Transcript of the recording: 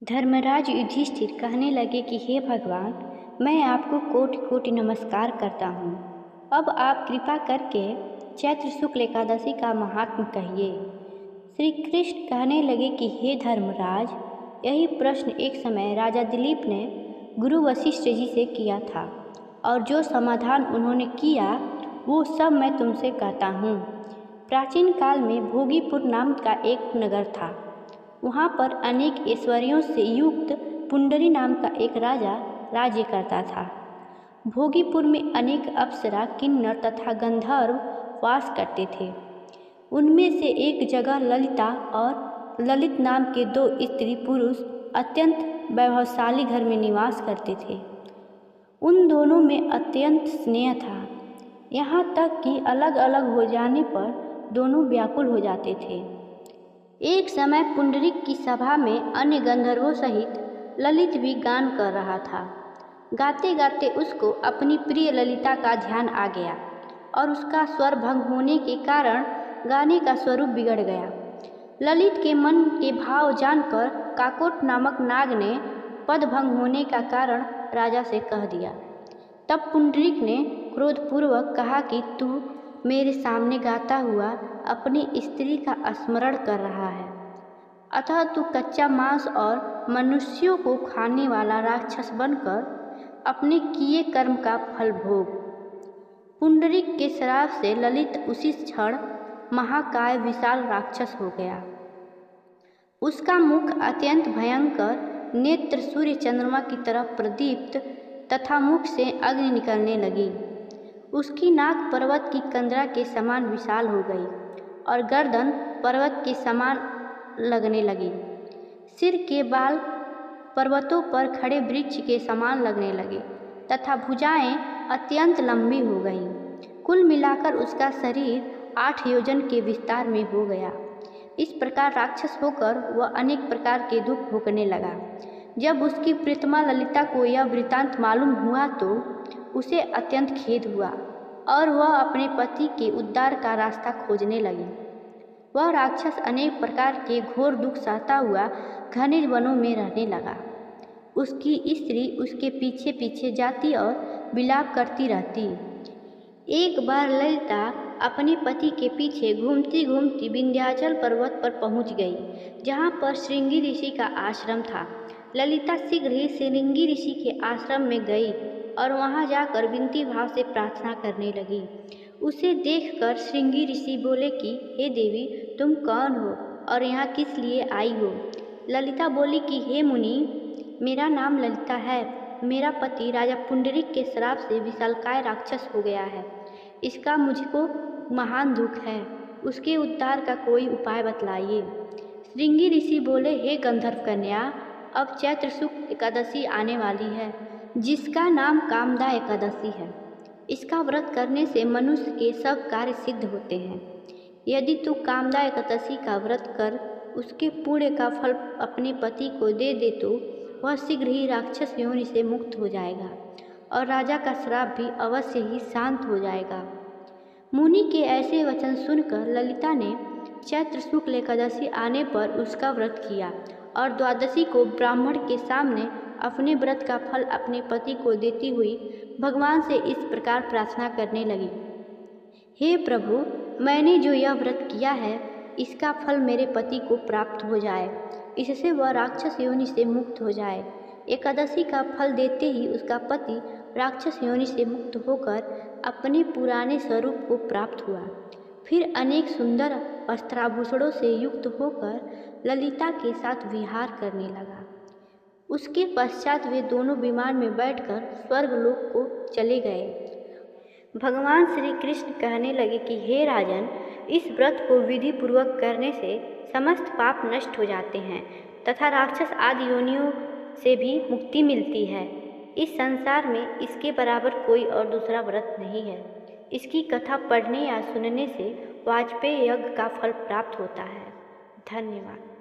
धर्मराज युधिष्ठिर कहने लगे कि हे भगवान, मैं आपको कोटि कोटि नमस्कार करता हूँ। अब आप कृपा करके चैत्र शुक्ल एकादशी का महात्म्य कहिए। श्री कृष्ण कहने लगे कि हे धर्मराज, यही प्रश्न एक समय राजा दिलीप ने गुरु वशिष्ठ जी से किया था और जो समाधान उन्होंने किया वो सब मैं तुमसे कहता हूँ। प्राचीन काल में भोगीपुर नाम का एक नगर था। वहाँ पर अनेक ऐश्वर्यों से युक्त पुंडरी नाम का एक राजा राज्य करता था। भोगीपुर में अनेक अप्सरा, किन्नर तथा गंधर्व वास करते थे। उनमें से एक जगह ललिता और ललित नाम के दो स्त्री पुरुष अत्यंत वैभवशाली घर में निवास करते थे। उन दोनों में अत्यंत स्नेह था, यहाँ तक कि अलग अलग हो जाने पर दोनों व्याकुल हो जाते थे। एक समय पुंडरीक की सभा में अन्य गंधर्वों सहित ललित भी गान कर रहा था। गाते गाते उसको अपनी प्रिय ललिता का ध्यान आ गया और उसका स्वर भंग होने के कारण गाने का स्वरूप बिगड़ गया। ललित के मन के भाव जानकर काकोट नामक नाग ने पद भंग होने का कारण राजा से कह दिया। तब पुंडरीक ने क्रोधपूर्वक कहा कि तू मेरे सामने गाता हुआ अपनी स्त्री का स्मरण कर रहा है, अतः तू कच्चा मांस और मनुष्यों को खाने वाला राक्षस बनकर अपने किए कर्म का फल भोग। पुंडरीक के श्राप से ललित उसी क्षण महाकाय विशाल राक्षस हो गया। उसका मुख अत्यंत भयंकर, नेत्र सूर्य चंद्रमा की तरह प्रदीप्त तथा मुख से अग्नि निकलने लगी। उसकी नाक पर्वत की कंदरा के समान विशाल हो गई और गर्दन पर्वत के समान लगने लगी। सिर के बाल पर्वतों पर खड़े वृक्ष के समान लगने लगे तथा भुजाएं अत्यंत लंबी हो गईं। कुल मिलाकर उसका शरीर 8 योजन के विस्तार में हो गया। इस प्रकार राक्षस होकर वह अनेक प्रकार के दुख भोगने लगा। जब उसकी प्रीतमा ललिता को यह वृतांत मालूम हुआ तो उसे अत्यंत खेद हुआ और वह अपने पति के उद्धार का रास्ता खोजने लगी। वह राक्षस अनेक प्रकार के घोर दुख सहता हुआ घने वनों में रहने लगा। उसकी स्त्री उसके पीछे पीछे जाती और विलाप करती रहती। एक बार ललिता अपने पति के पीछे घूमती घूमती विंध्याचल पर्वत पर पहुंच गई, जहां पर श्रृंगी ऋषि का आश्रम था। ललिता शीघ्र ही श्रृंगी ऋषि के आश्रम में गई और वहां जाकर विनती भाव से प्रार्थना करने लगी। उसे देखकर श्रृंगी ऋषि बोले कि हे देवी, तुम कौन हो और यहाँ किस लिए आई हो? ललिता बोली कि हे मुनि, मेरा नाम ललिता है। मेरा पति राजा पुंडरीक के श्राप से विशालकाय राक्षस हो गया है। इसका मुझको महान दुख है। उसके उद्धार का कोई उपाय बतलाइए। श्रृंगी ऋषि बोले, हे गंधर्व कन्या, अब चैत्र शुक्ल एकादशी आने वाली है, जिसका नाम कामदा एकादशी है। इसका व्रत करने से मनुष्य के सब कार्य सिद्ध होते हैं। यदि तू कामदा एकादशी का व्रत कर उसके पुण्य का फल अपने पति को दे दे तो वह शीघ्र ही राक्षस योनि से मुक्त हो जाएगा और राजा का श्राप भी अवश्य ही शांत हो जाएगा। मुनि के ऐसे वचन सुनकर ललिता ने चैत्र शुक्ल एकादशी आने पर उसका व्रत किया और द्वादशी को ब्राह्मण के सामने अपने व्रत का फल अपने पति को देती हुई भगवान से इस प्रकार प्रार्थना करने लगी। हे प्रभु, मैंने जो यह व्रत किया है इसका फल मेरे पति को प्राप्त हो जाए, इससे वह राक्षस योनि से मुक्त हो जाए। एकादशी का फल देते ही उसका पति राक्षस योनि से मुक्त होकर अपने पुराने स्वरूप को प्राप्त हुआ। फिर अनेक सुंदर वस्त्राभूषणों से युक्त होकर ललिता के साथ विहार करने लगा। उसके पश्चात वे दोनों विमान में बैठकर स्वर्गलोक को चले गए। भगवान श्री कृष्ण कहने लगे कि हे राजन, इस व्रत को विधि पूर्वक करने से समस्त पाप नष्ट हो जाते हैं तथा राक्षस आदि योनियों से भी मुक्ति मिलती है। इस संसार में इसके बराबर कोई और दूसरा व्रत नहीं है। इसकी कथा पढ़ने या सुनने से वाजपेय यज्ञ का फल प्राप्त होता है। धन्यवाद।